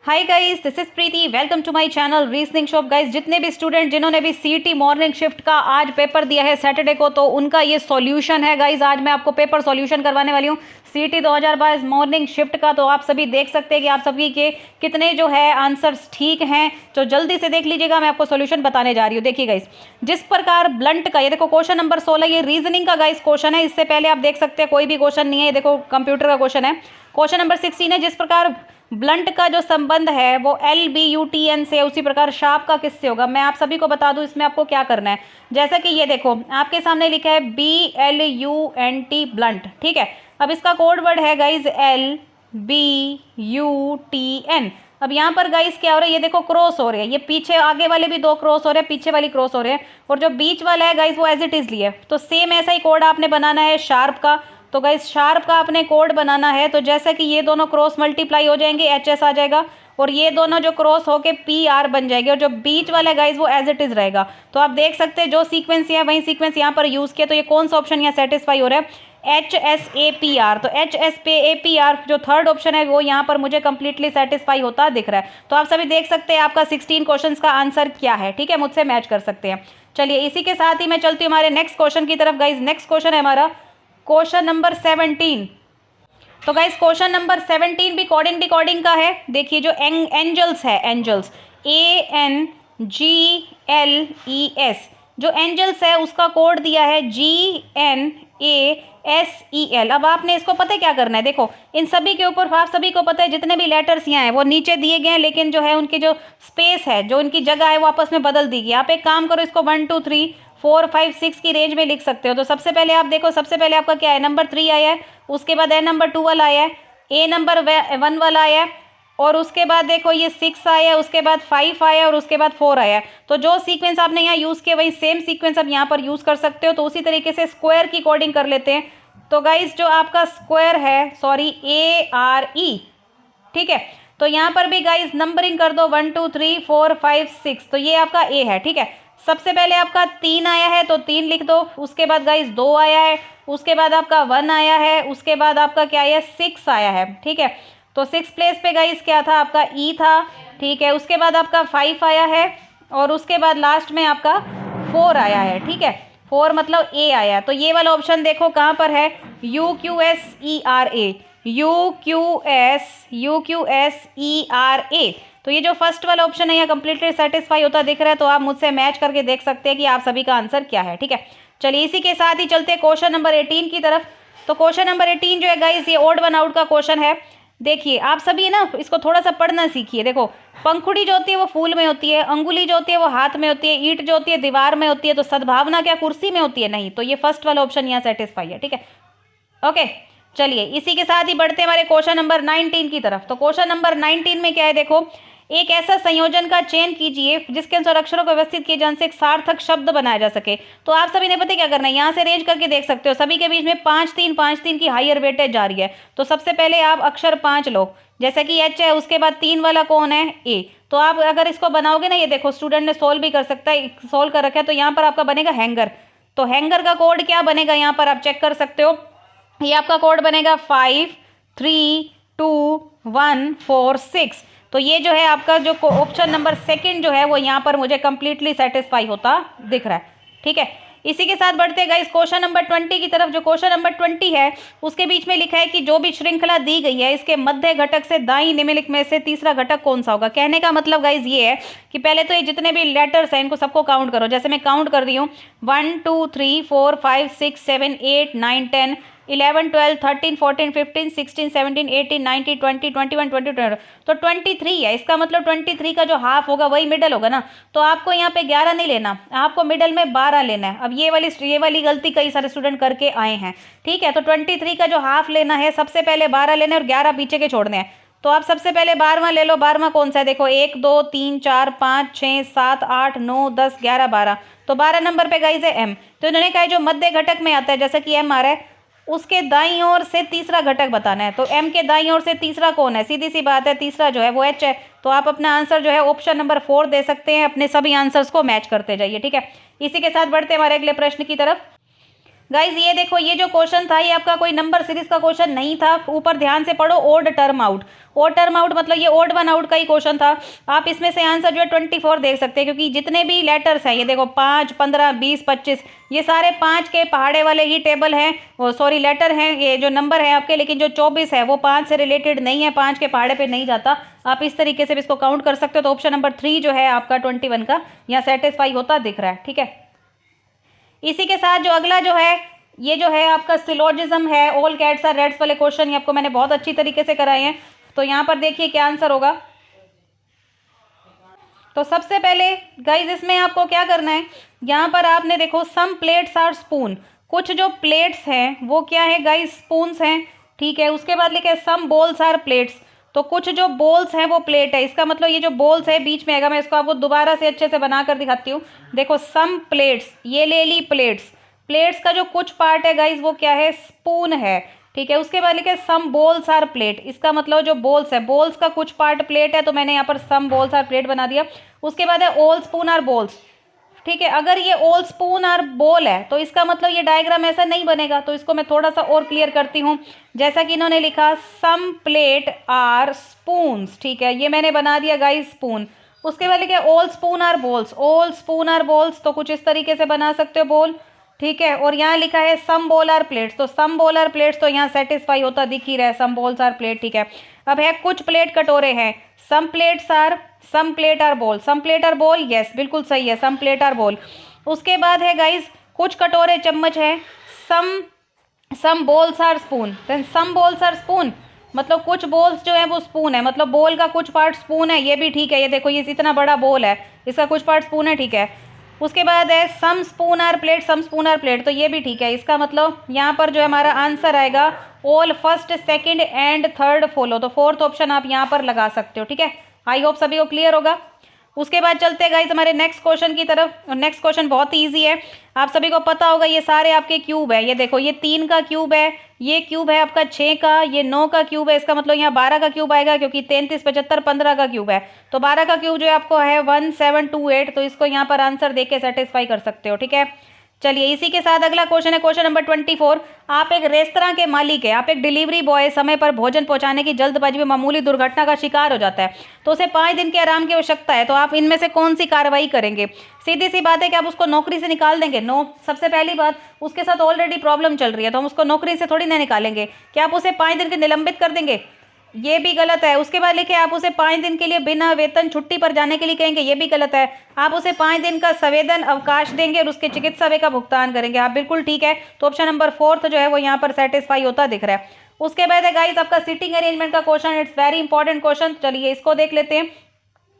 Hi guys, this is Preeti. Welcome to my channel reasoning shop. Guys, जितने भी student जिन्होंने भी सीईटी मॉर्निंग शिफ्ट का आज पेपर दिया है सैटरडे को, तो उनका ये सॉल्यूशन है। गाइस, आज मैं आपको पेपर सॉल्यूशन करवाने वाली हूँ सीईटी 2022 मॉर्निंग शिफ्ट का। तो आप सभी देख सकते हैं कि आप सभी के कितने जो है आंसर्स ठीक हैं। तो जल्दी से देख लीजिएगा, मैं आपको सॉल्यूशन बताने जा रही हूँ। देखिए गाइस, जिस प्रकार ब्लंट का, ये देखो क्वेश्चन नंबर 16, ये रीजनिंग का गाइस क्वेश्चन है। इससे पहले आप देख सकते हैं कोई भी क्वेश्चन नहीं है। ये देखो कंप्यूटर का क्वेश्चन है। क्वेश्चन नंबर 16 है, जिस प्रकार ब्लंट का जो संबंध है वो LBUTN से, उसी प्रकार शार्प का किससे होगा। मैं आप सभी को बता दूं इसमें आपको क्या करना है। जैसा कि ये देखो आपके सामने लिखा है BLUNT ब्लंट, ठीक है। अब इसका कोड वर्ड है गाइज LBUTN। अब यहाँ पर गाइस क्या हो रहा है, ये देखो क्रॉस हो रहे हैं। ये पीछे आगे वाले भी दो क्रॉस हो रहे हैं, पीछे वाली क्रॉस हो रहे हैं, और जो बीच वाला है गाइस वो एज इट इज लिए। तो सेम ऐसा ही कोड आपने बनाना है शार्प का। तो गाइस शार्प का आपने कोड बनाना है। तो जैसा कि ये दोनों क्रॉस मल्टीप्लाई हो जाएंगे, HS आ जाएगा, और ये दोनों जो क्रॉस होके PR बन जाएगी, और जो बीच वाला है गाइस वो एज इट इज रहेगा। तो आप देख सकते हैं जो सीक्वेंस है वही सीक्वेंस यहाँ पर यूज किया। तो ये कौन सा ऑप्शन यहाँ सेटिस्फाई हो रहा है, HSAPR। तो HSAPR जो थर्ड ऑप्शन है वो यहाँ पर मुझे कंप्लीटली सेटिस्फाई होता दिख रहा है। तो आप सभी देख सकते हैं आपका 16 क्वेश्चंस का आंसर क्या है, ठीक है, मुझसे मैच कर सकते हैं। चलिए इसी के साथ ही मैं चलती हूँ हमारे नेक्स्ट क्वेश्चन की तरफ। गाइज नेक्स्ट क्वेश्चन है हमारा क्वेश्चन नंबर 17। तो गाइस क्वेश्चन नंबर 17 भी कोडिंग डिकोडिंग का है। देखिए जो एंजल्स है, एंजल्स ANGLES, जो एंजल्स है उसका कोड दिया है GNASEL। अब आपने इसको पता है क्या करना है। देखो इन सभी के ऊपर आप सभी को पता है जितने भी लेटर्स यहाँ हैं वो नीचे दिए गए हैं, लेकिन जो है उनकी जो स्पेस है, जो उनकी जगह है वो आपस में बदल दी गई। आप एक काम करो, इसको 1 2 3 4 5 6 की रेंज में लिख सकते हो। तो सबसे पहले आप देखो, सबसे पहले आपका क्या है, नंबर 3 आया है, उसके बाद नंबर 2 वाला आया है, नंबर 1 वाला आया है, और उसके बाद देखो ये 6 आया है, उसके बाद 5 आया है, और उसके बाद 4 आया है। तो जो सीक्वेंस आपने यहाँ यूज किया वही सेम सीक्वेंस आप यहाँ पर यूज कर सकते हो। तो उसी तरीके से स्क्वायर की कोडिंग कर लेते हैं। तो गाइस जो आपका स्क्वायर है, सॉरी ARE, ठीक है। तो यहाँ पर भी गाइस नंबरिंग कर दो 1 2 3 4 5 6। तो ये आपका A है, ठीक है। सबसे पहले आपका 3 आया है तो 3 लिख दो, उसके बाद गाइस 2 आया है, उसके बाद आपका 1 आया है, उसके बाद आपका क्या आया है, 6 आया है, ठीक है। तो 6 प्लेस पे गाइस क्या था, आपका E था, ठीक है। उसके बाद आपका 5 आया है, और उसके बाद लास्ट में आपका 4 आया है, ठीक है। 4 मतलब A आया है। तो ये वाला ऑप्शन देखो कहाँ पर है, UQSERA। तो ये जो फर्स्ट वाला ऑप्शन है यहाँ कंप्लीटली सेटिस्फाई होता दिख रहा है। तो आप मुझसे मैच करके देख सकते हैं कि आप सभी का आंसर क्या है, ठीक है। चलिए इसी के साथ ही चलते हैं क्वेश्चन नंबर 18 की तरफ। तो क्वेश्चन नंबर 18 जो है गाइस ये ओड वन आउट का क्वेश्चन है। देखिए आप सभी ना इसको थोड़ा सा पढ़ना सीखिए। देखो पंखुड़ी जो होती है वो फूल में होती है, अंगुली जो होती है वो हाथ में होती है, ईंट जो होती है दीवार में होती है, तो सद्भावना क्या कुर्सी में होती है, नहीं। तो ये फर्स्ट वाला ऑप्शन यहाँ सेटिस्फाई है, ठीक है, ओके। चलिए इसी के साथ ही बढ़ते हैं हमारे क्वेश्चन नंबर 19 की तरफ। तो क्वेश्चन नंबर 19 में क्या है, देखो एक ऐसा संयोजन का चयन कीजिए जिसके अनुसार अक्षरों को व्यवस्थित किए जाने से एक सार्थक शब्द बनाया जा सके। तो आप सभी ने पता क्या करना है, यहाँ से अरेंज करके देख सकते हो सभी के बीच में 5 3 की हायर वेटेज जा रही है। तो सबसे पहले आप अक्षर 5 लो, जैसा कि H है, उसके बाद 3 वाला कौन है, A। तो आप अगर इसको बनाओगे ना, ये देखो स्टूडेंट ने सोल्व भी कर सकता है, सोल्व कर रखा है। तो यहाँ पर आपका बनेगा हैंगर। तो हैंगर का कोड क्या बनेगा, यहाँ पर आप चेक कर सकते हो। ये आपका कोड बनेगा 5 3 2 1 4 6। तो ये जो है आपका जो ऑप्शन नंबर 2 जो है वो यहाँ पर मुझे कंप्लीटली सेटिस्फाई होता दिख रहा है, ठीक है। इसी के साथ बढ़ते गए इस क्वेश्चन नंबर 20 की तरफ। जो क्वेश्चन नंबर 20 है उसके बीच में लिखा है कि जो भी श्रृंखला दी गई है इसके मध्य घटक से दाईं निम्नलिखित में से तीसरा घटक कौन सा होगा। कहने का मतलब गाइज ये है कि पहले तो ये जितने भी लेटर्स हैं इनको सबको काउंट करो। जैसे मैं काउंट कर रही हूँ 1 2 3 4 5 6 7 8 9 10 11 12 13 14 15 16 17 18 19 20 21 22। तो 23 है, इसका मतलब 23 का जो हाफ होगा वही मिडल होगा ना। तो आपको यहाँ पे 11 नहीं लेना, आपको मिडल में 12 लेना है। अब ये वाली गलती कई सारे स्टूडेंट करके आए हैं, ठीक है। तो 23 का जो हाफ लेना है, सबसे पहले 12 लेने और 11 पीछे के छोड़ने हैं। तो आप सबसे पहले 12वां ले लो। 12वां कौन सा है, देखो 1 2 3 4 5 6 7 8 9 10 11 12। तो 12 नंबर पे गाइज है M। तो इन्होंने कहा जो मध्य घटक में आता है, जैसा कि M आ रहा है, उसके दाईं ओर से तीसरा घटक बताना है। तो M के दाईं ओर से तीसरा कौन है, सीधी सी बात है, तीसरा जो है वो H है। तो आप अपना आंसर जो है ऑप्शन नंबर 4 दे सकते हैं। अपने सभी आंसर्स को मैच करते जाइए, ठीक है। इसी के साथ बढ़ते हैं हमारे अगले प्रश्न की तरफ। गाइज ये देखो, ये जो क्वेश्चन था ये आपका कोई नंबर सीरीज का क्वेश्चन नहीं था। ऊपर ध्यान से पढ़ो, odd term out. Odd term out मतलब ये ओड वन आउट का ही क्वेश्चन था। आप इसमें से आंसर जो है 24 देख सकते हैं, क्योंकि जितने भी लेटर्स हैं ये देखो 5, 15, 20, 25 ये सारे 5 के पहाड़े वाले ही टेबल हैं, वो सॉरी लेटर हैं, ये जो नंबर है आपके। लेकिन जो 24 है वो 5 से रिलेटेड नहीं है, 5 के पहाड़े पे नहीं जाता। आप इस तरीके से भी इसको काउंट कर सकते हो। तो ऑप्शन नंबर 3 जो है आपका 21 का यहाँ सेटिस्फाई होता दिख रहा है। ठीक है, इसी के साथ जो अगला जो है ये जो है आपका सिलोजिज्म है, ऑल कैट्स आर रेड्स वाले क्वेश्चन, ये आपको मैंने बहुत अच्छी तरीके से कराए हैं। तो यहाँ पर देखिए क्या आंसर होगा। तो सबसे पहले गाइज इसमें आपको क्या करना है, यहाँ पर आपने देखो सम प्लेट्स आर स्पून, कुछ जो प्लेट्स हैं वो क्या है गाइज, स्पून्स हैं। ठीक है, उसके बाद लिखे सम बोल्स आर प्लेट्स, तो कुछ जो बोल्स हैं वो प्लेट है। इसका मतलब ये जो बोल्स है बीच में आएगा, मैं इसको आपको दोबारा से अच्छे से बना कर दिखाती हूँ। देखो सम प्लेट्स, ये ले ली प्लेट्स, प्लेट्स का जो कुछ पार्ट है गाइज वो क्या है, स्पून है। ठीक है, उसके बाद लिखे सम बोल्स आर प्लेट, इसका मतलब जो बोल्स है, बोल्स का कुछ पार्ट प्लेट है, तो मैंने यहाँ पर सम बोल्स आर प्लेट बना दिया। उसके बाद है ऑल स्पून आर बोल्स। ठीक है, अगर ये ऑल स्पून आर बोल है तो इसका मतलब ये डायग्राम ऐसा नहीं बनेगा। तो इसको मैं थोड़ा सा और क्लियर करती हूँ, जैसा कि इन्होंने लिखा सम प्लेट आर स्पून्स। ठीक है, ये मैंने बना दिया गाइस स्पून। उसके बाद लिखे all spoon are bowls, all spoon are bowls, तो कुछ इस तरीके से बना सकते हो बोल। ठीक है, और यहाँ लिखा है सम बोल आर प्लेट्स, तो सम बोल आर प्लेट्स तो यहाँ सेटिस्फाई होता दिख ही रहा है, सम बोल्स आर प्लेट। ठीक है, अब है कुछ प्लेट कटोरे हैं, some plates are, some plate are bowl, some plate are bowl, yes बिल्कुल सही है, सम प्लेट आर बोल। उसके बाद है गाइज कुछ कटोरे चम्मच है, some bowls are spoon, then some bowls are spoon मतलब कुछ बोल्स जो है वो स्पून है, मतलब बोल का कुछ पार्ट स्पून है, ये भी ठीक है। ये देखो ये इतना बड़ा बोल है, इसका कुछ पार्ट स्पून है। ठीक है, उसके बाद है some spoon are plate, some spoon are plate, तो ये भी ठीक है। इसका मतलब यहाँ पर जो है हमारा आंसर आएगा all first second and third follow, तो फोर्थ ऑप्शन आप यहाँ पर लगा सकते हो। ठीक है, आई होप सभी को क्लियर होगा। उसके बाद चलते हैं गाइस हमारे नेक्स्ट क्वेश्चन की तरफ। नेक्स्ट क्वेश्चन बहुत ही ईजी है, आप सभी को पता होगा, ये सारे आपके क्यूब है। ये देखो ये 3 का क्यूब है, ये क्यूब है आपका 6 का, ये 9 का क्यूब है, इसका मतलब यहाँ 12 का क्यूब आएगा, क्योंकि 33, 75, 15 का क्यूब है। तो 12 का क्यूब जो है आपको है 1728, तो इसको यहाँ पर आंसर देके सेटिस्फाई कर सकते हो। ठीक है, चलिए इसी के साथ अगला क्वेश्चन है क्वेश्चन नंबर 24। आप एक रेस्तरां के मालिक है, आप एक डिलीवरी बॉय, समय पर भोजन पहुंचाने की जल्दबाजी में मामूली दुर्घटना का शिकार हो जाता है, तो उसे 5 दिन के आराम की आवश्यकता है। तो आप इनमें से कौन सी कार्रवाई करेंगे? सीधी सी बात है कि आप उसको नौकरी से निकाल देंगे? नो, सबसे पहली बात उसके साथ ऑलरेडी प्रॉब्लम चल रही है, तो हम उसको नौकरी से थोड़ी ना निकालेंगे। क्या आप उसे 5 दिन के निलंबित कर देंगे? ये भी गलत है। उसके बाद लिखे आप उसे 5 दिन के लिए बिना वेतन छुट्टी पर जाने के लिए कहेंगे, ये भी गलत है। आप उसे 5 दिन का संवेदन अवकाश देंगे और उसके चिकित्सा व्यय का भुगतान करेंगे। आप बिल्कुल ठीक है, तो ऑप्शन नंबर 4 जो है वो यहाँ पर सेटिस्फाई होता दिख रहा है। उसके बाद है गाइस आपका सीटिंग अरेंजमेंट का question, it's very important question. चलिए इसको देख लेते हैं।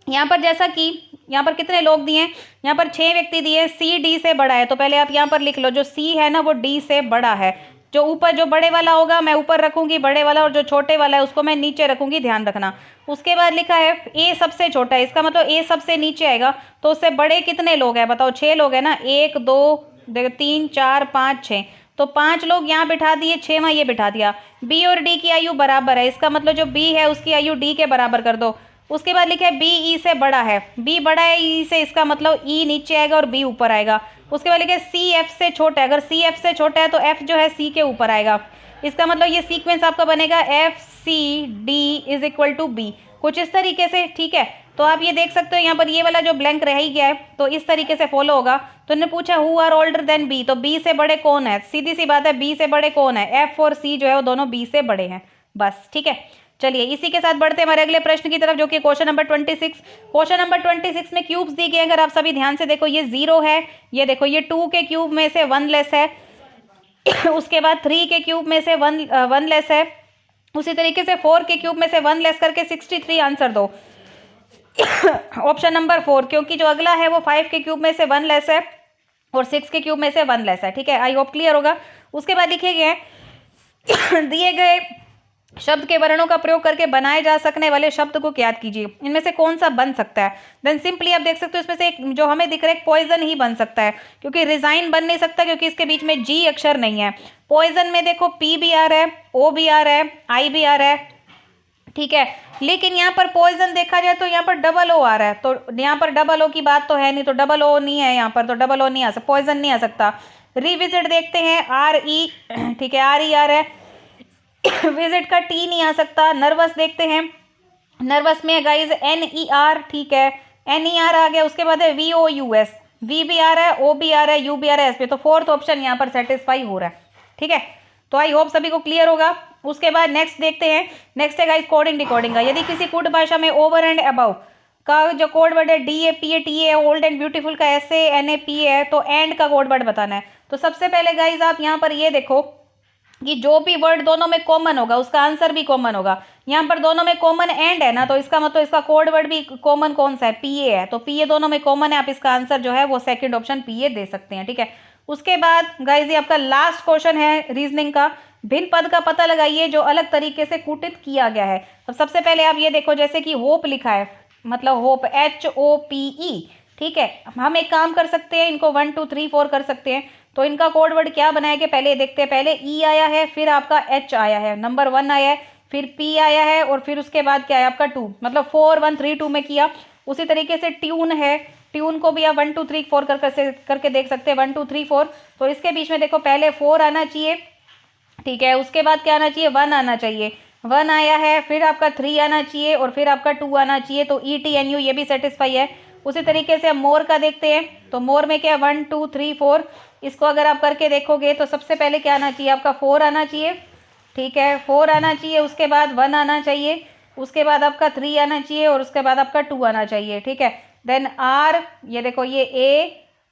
यहाँ पर जैसा कि यहाँ पर कितने लोग दिए हैं, यहाँ पर 6 व्यक्ति दिए, सी डी से बड़ा है, तो पहले आप यहाँ पर लिख लो जो सी है ना वो डी से बड़ा है। जो ऊपर जो बड़े वाला होगा मैं ऊपर रखूंगी बड़े वाला, और जो छोटे वाला है उसको मैं नीचे रखूंगी, ध्यान रखना। उसके बाद लिखा है ए सबसे छोटा है, इसका मतलब ए सबसे नीचे आएगा, तो उससे बड़े कितने लोग हैं बताओ? 6 लोग हैं ना, 1 2 3 4 5 6, तो 5 लोग यहाँ बिठा दिए, 6वां ये बिठा दिया। बी और डी की आयु बराबर है, इसका मतलब जो बी है उसकी आयु डी के बराबर कर दो। उसके बाद लिखा है बी ई से बड़ा है, बी बड़ा है ई से, इसका मतलब ई नीचे आएगा और बी ऊपर आएगा। उसके बाद लिखा है सी एफ से छोटा है, अगर सी एफ से छोटा है तो एफ जो है सी के ऊपर आएगा। इसका मतलब ये सीक्वेंस आपका बनेगा F C D is equal to B, कुछ इस तरीके से। ठीक है, तो आप ये देख सकते हो यहाँ पर ये वाला जो ब्लैंक रह ही गया है, तो इस तरीके से फॉलो होगा। तो उन्होंने पूछा who are older than B, तो बी से बड़े कौन है? सीधी सी बात है बी से बड़े कौन है? एफ और सी जो है वो दोनों बी से बड़े हैं, बस। ठीक है, चलिए इसी के साथ बढ़ते हैं हमारे अगले प्रश्न की तरफ, जो कि क्वेश्चन नंबर 26। क्वेश्चन नंबर 26 में क्यूब्स दी गए, अगर आप सभी ध्यान से देखो, ये 0 है, ये देखो ये 2 के क्यूब में से 1 लेस है उसके बाद 3 के क्यूब में से 1 लेस है, उसी तरीके से 4 के क्यूब में से 1 लेस करके 63 आंसर दो ऑप्शन नंबर 4, क्योंकि जो अगला है वो 5 के क्यूब में से 1 लेस है और 6 के क्यूब में से 1 लेस है। ठीक है, आई होप क्लियर होगा। उसके बाद लिखे गए दिए गए शब्द के वर्णों का प्रयोग करके बनाए जा सकने वाले शब्द को याद कीजिए, इनमें से कौन सा बन सकता है? देन सिंपली आप देख सकते हो इसमें से एक जो हमें दिख रहा है पॉइजन ही बन सकता है, क्योंकि रिजाइन बन नहीं सकता, क्योंकि इसके बीच में जी अक्षर नहीं है। पॉइजन में देखो पी भी आ रहा है, ओ भी आ रहा है, आई भी आ रहा है। ठीक है, लेकिन यहाँ पर पॉइजन देखा जाए तो यहाँ पर डबल ओ आ रहा है, तो यहाँ पर डबल ओ की बात तो है नहीं, तो डबल ओ नहीं है यहाँ पर, तो डबल ओ नहीं आ सकता, पॉइजन नहीं आ सकता। रिविजिट देखते हैं, RE, ठीक है, RE आ रहा है। विजिट का T नहीं आ सकता। नर्वस देखते हैं, नर्वस में गाइज NER, ठीक है, NER आ गया। उसके बाद है VOUS, V भी आ रहा है, O भी आ रहा है, U भी आ रहा है, S पे। तो फोर्थ ऑप्शन यहाँ पर सेटिस्फाई हो रहा है, ठीक है। तो आई होप सभी को क्लियर होगा। उसके बाद नेक्स्ट देखते हैं, नेक्स्ट है गाइज कोडिंग डिकोडिंग का। यदि किसी कुड भाषा में ओवर एंड अबाउ का जो कोड वर्ड है DAPA TA है, ओल्ड एंड ब्यूटीफुल का SA NAPA है, तो एंड का कोड वर्ड बताना है। तो सबसे पहले गाइज आप यहाँ पर ये देखो कि जो भी वर्ड दोनों में कॉमन होगा उसका आंसर भी कॉमन होगा। यहाँ पर दोनों में कॉमन एंड है ना, तो इसका मतलब इसका कोड वर्ड भी कॉमन कौन सा है, PA है। तो PA दोनों में कॉमन है, आप इसका आंसर जो है वो सेकंड ऑप्शन PA दे सकते हैं, ठीक है। उसके बाद गाइज ये आपका लास्ट क्वेश्चन है रीजनिंग का। भिन्न पद का पता लगाइए जो अलग तरीके से कुटित किया गया है। तो सबसे पहले आप ये देखो, जैसे कि होप लिखा है, मतलब होप HOPE, ठीक है। हम एक काम कर सकते हैं, इनको 1 2 3 4 कर सकते हैं। तो इनका कोड वर्ड क्या बनाएंगे, पहले देखते हैं। पहले E आया है, फिर आपका H आया है, नंबर 1 आया है, फिर P आया है, और फिर उसके बाद क्या है आपका 2, मतलब 4 1 3 2 में किया। उसी तरीके से ट्यून है, ट्यून को भी आप 1 2 3 4 करके देख सकते हैं, 1 2 3 4। तो इसके बीच में देखो पहले 4 आना चाहिए, ठीक है। उसके बाद क्या आना चाहिए, 1 आना चाहिए, 1 आया है, फिर आपका 3 आना चाहिए, और फिर आपका 2 आना चाहिए। तो ETNU ये भी सेटिस्फाई है। उसी तरीके से हम मोर का देखते हैं। तो मोर में क्या 1 2 3 4, इसको अगर आप करके देखोगे तो सबसे पहले क्या आना चाहिए आपका 4 आना चाहिए, ठीक है, 4 आना चाहिए। उसके बाद 1 आना चाहिए, उसके बाद आपका 3 आना चाहिए, और उसके बाद आपका 2 आना चाहिए, ठीक है। देन R, ये देखो ये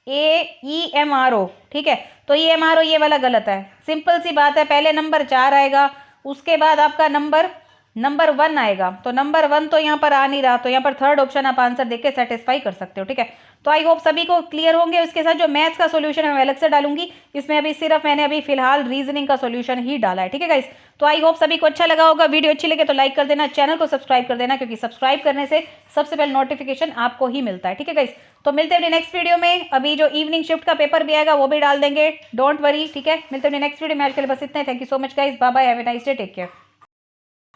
EMRO, ठीक है। तो EMRO ये वाला गलत है, सिंपल सी बात है। पहले नंबर 4 आएगा, उसके बाद आपका नंबर 1 आएगा। तो नंबर 1 तो यहाँ पर आ नहीं रहा, तो यहाँ पर थर्ड ऑप्शन आप आंसर देख के सेटिस्फाई कर सकते हो, ठीक है। तो आई होप सभी को क्लियर होंगे। उसके साथ जो मैथ्स का सोल्यूशन है मैं अलग से डालूंगी। इसमें अभी सिर्फ मैंने अभी फिलहाल रीजनिंग का सोल्यूशन ही डाला है, ठीक है गाइस। तो आई होप सभी को अच्छा लगा होगा। वीडियो अच्छी लगे तो लाइक कर देना, चैनल को सब्सक्राइब कर देना, क्योंकि सब्सक्राइब करने से सबसे पहले नोटिफिकेशन आपको ही मिलता है, ठीक है गाइस। तो मिलते हैं नेक्स्ट वीडियो में। अभी जो इवनिंग शिफ्ट का पेपर भी आएगा वो भी डाल देंगे, डोंट वरी, ठीक है। मिलते हैं नेक्स्ट वीडियो में। आज के लिए बस इतना ही। Thank you so much guys, bye bye, have a nice day, take care.